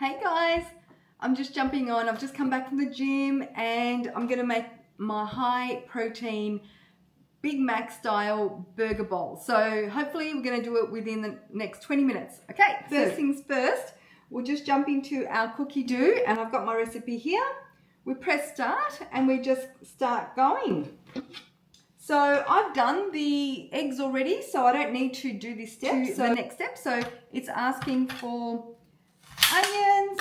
Hey guys, I'm just jumping on. I've just come back from the gym and I'm gonna make my high protein Big Mac style burger bowl. So hopefully we're gonna do it within the next 20 minutes. Okay, first things first, we'll just jump into our cookie dough and I've got my recipe here. We press start and we just start going. So I've done the eggs already, so I don't need to do this step. So the next step, so it's asking for onions,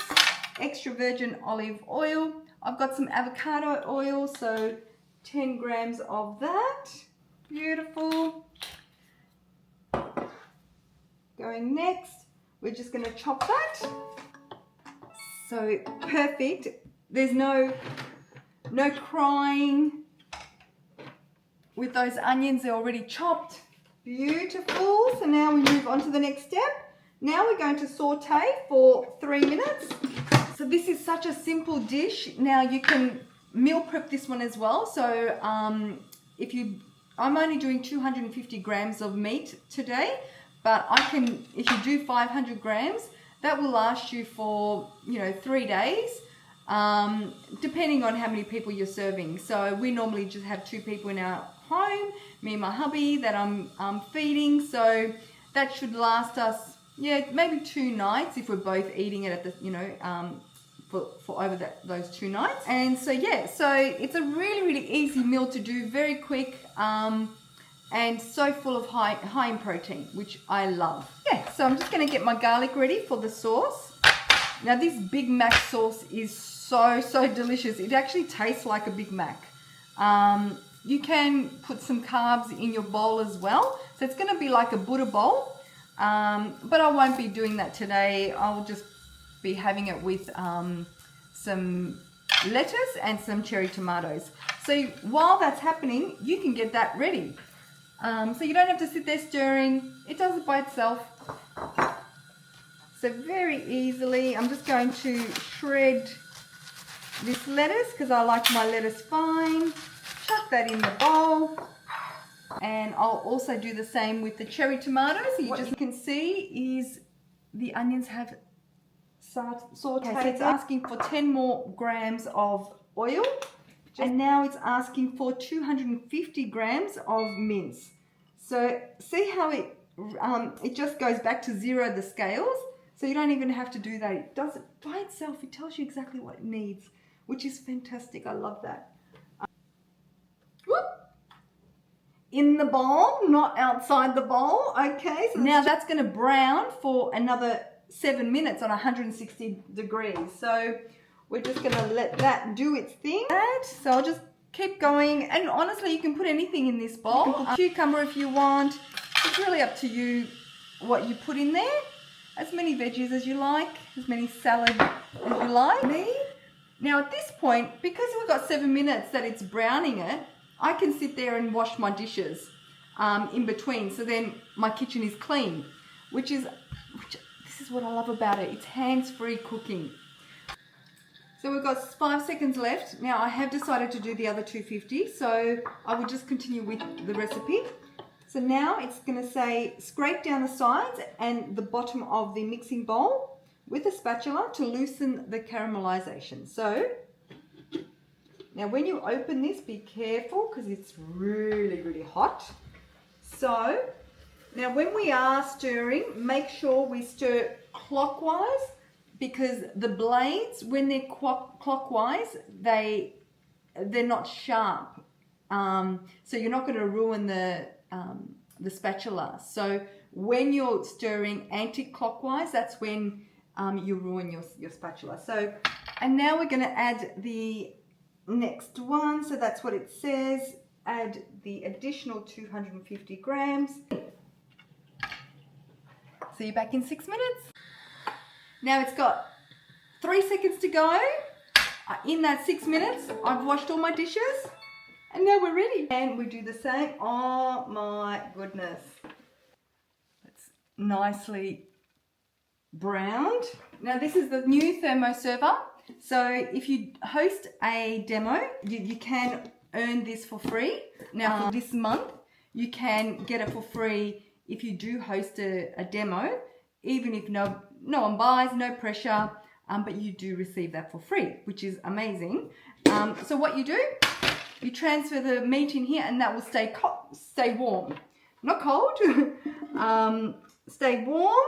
extra virgin olive oil. I've got some avocado oil, so 10 grams of that. Beautiful. Going next, we're just going to chop that. So perfect. There's no crying with those onions. They're already chopped. Beautiful. So now we move on to the next step. Now we're going to saute for 3 minutes. So this is such a simple dish. Now you can meal prep this one as well. So I'm only doing 250 grams of meat today, but if you do 500 grams, that will last you for 3 days, depending on how many people you're serving. So we normally just have 2 people in our home, me and my hubby that I'm feeding. So that should last us maybe 2 nights if we're both eating it at the for over those 2 nights. And so so it's a really easy meal to do, very quick, and so full of high in protein, which I love. So I'm just going to get my garlic ready for the sauce. Now this Big Mac sauce is so delicious. It actually tastes like a Big Mac. You can put some carbs in your bowl as well, so it's going to be like a Buddha bowl. But I won't be doing that today. I'll just be having it with some lettuce and some cherry tomatoes. So while that's happening, you can get that ready. So you don't have to sit there stirring. It does it by itself. So very easily, I'm just going to shred this lettuce because I like my lettuce fine. Chuck that in the bowl. And I'll also do the same with the cherry tomatoes. So what you can see is the onions have sauteed. So it's asking for 10 more grams of oil. And now it's asking for 250 grams of mince. So see how it just goes back to 0, the scales. So you don't even have to do that. It does it by itself. It tells you exactly what it needs, which is fantastic. I love that. In the bowl, not outside the bowl. Okay, so now that's going to brown for another 7 minutes on 160 degrees. So we're just going to let that do its thing. So I'll just keep going. And honestly, you can put anything in this bowl. You can put cucumber if you want. It's really up to you what you put in there. As many veggies as you like, as many salad as you like. Now at this point, because we've got 7 minutes that it's browning it, I can sit there and wash my dishes in between. So then my kitchen is clean, this is what I love about it. It's hands-free cooking. So we've got 5 seconds left. Now I have decided to do the other 250, so I will just continue with the recipe. So now it's going to say scrape down the sides and the bottom of the mixing bowl with a spatula to loosen the caramelization. So now when you open this, be careful because it's really hot. So now when we are stirring, make sure we stir clockwise, because the blades, when they're clockwise, they're not sharp. So you're not going to ruin the spatula. So when you're stirring anti-clockwise, that's when you ruin your spatula. So, and now we're going to add the next one. So that's what it says. Add the additional 250 grams. See you back in 6 minutes. Now it's got 3 seconds to go. In that 6 minutes, I've washed all my dishes. And now we're ready. And we do the same. Oh my goodness. It's nicely browned. Now this is the new thermo server. So if you host a demo, you can earn this for free. Now for this month, you can get it for free if you do host a demo, even if no one buys, no pressure. but you do receive that for free, which is amazing. So what you do, you transfer the meat in here and that will stay warm. Not cold, stay warm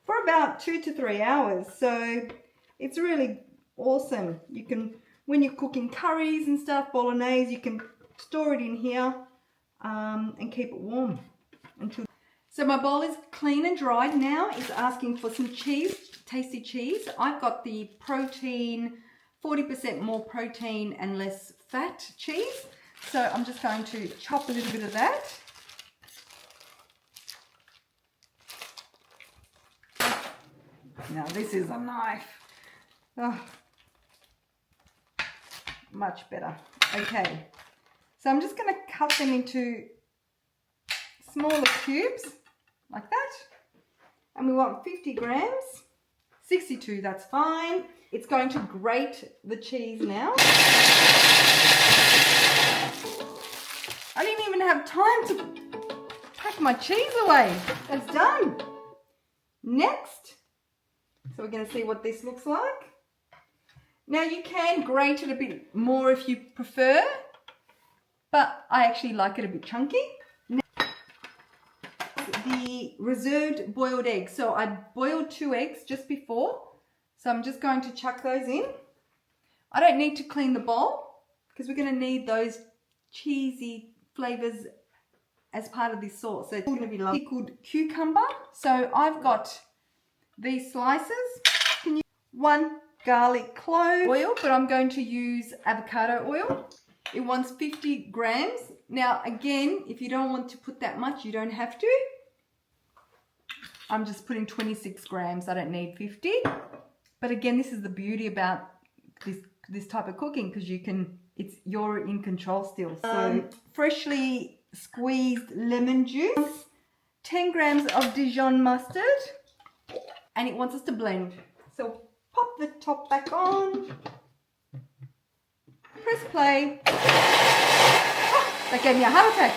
for about 2 to 3 hours. So it's really awesome. You can, when you're cooking curries and stuff, bolognese, you can store it in here and keep it warm until. So my bowl is clean and dried now. It's asking for some cheese, tasty cheese. I've got the protein, 40% more protein and less fat cheese. So I'm just going to chop a little bit of that. Now this is a knife. Oh, much better. Okay, so I'm just going to cut them into smaller cubes like that. And we want 50 grams, 62, that's fine. It's going to grate the cheese now. I didn't even have time to pack my cheese away. It's done. Next. So we're going to see what this looks like. Now you can grate it a bit more if you prefer, but I actually like it a bit chunky. Now, the reserved boiled eggs. So I boiled 2 eggs just before, so I'm just going to chuck those in. I don't need to clean the bowl because we're going to need those cheesy flavors as part of this sauce. So it's going to be like pickled cucumber. So I've got these slices. 1 garlic clove oil, but I'm going to use avocado oil. It wants 50 grams. Now again, if you don't want to put that much, you don't have to. I'm just putting 26 grams. I don't need 50. But again, this is the beauty about this type of cooking, because you're in control still. So freshly squeezed lemon juice, 10 grams of Dijon mustard, and it wants us to blend. So pop the top back on, press play. Oh, that gave me a heart attack.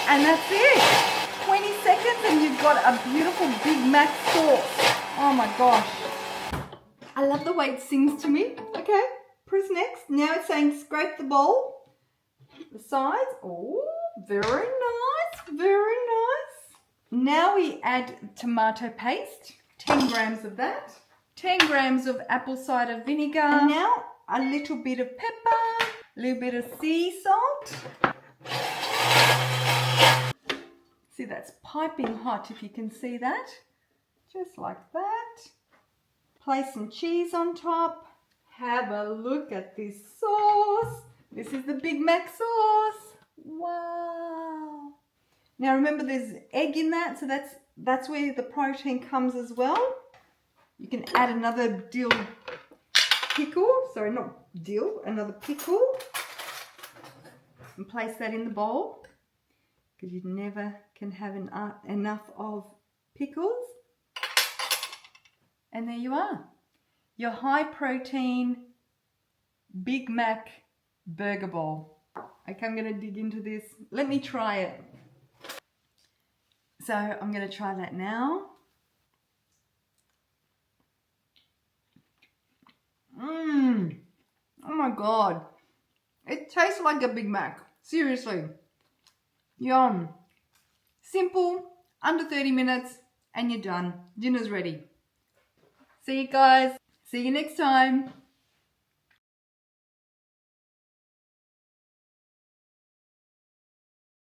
And that's it. 20 seconds and you've got a beautiful Big Mac sauce. Oh my gosh. I love the way it sings to me. Okay, press next. Now it's saying scrape the bowl, the sides. Oh, very nice, very nice. Now we add tomato paste, 10 grams of that. 10 grams of apple cider vinegar. And now a little bit of pepper, a little bit of sea salt. See, that's piping hot if you can see that. Just like that. Place some cheese on top. Have a look at this sauce. This is the Big Mac sauce. Wow. Now remember there's egg in that, so that's where the protein comes as well. You can add another dill pickle, sorry, not dill, another pickle, and place that in the bowl, because you never can have enough of pickles. And there you are, your high protein Big Mac burger bowl. Okay, I'm going to dig into this. Let me try it. So I'm going to try that now. Oh my God. It tastes like a Big Mac. Seriously. Yum. Simple, under 30 minutes, and you're done. Dinner's ready. See you guys. See you next time.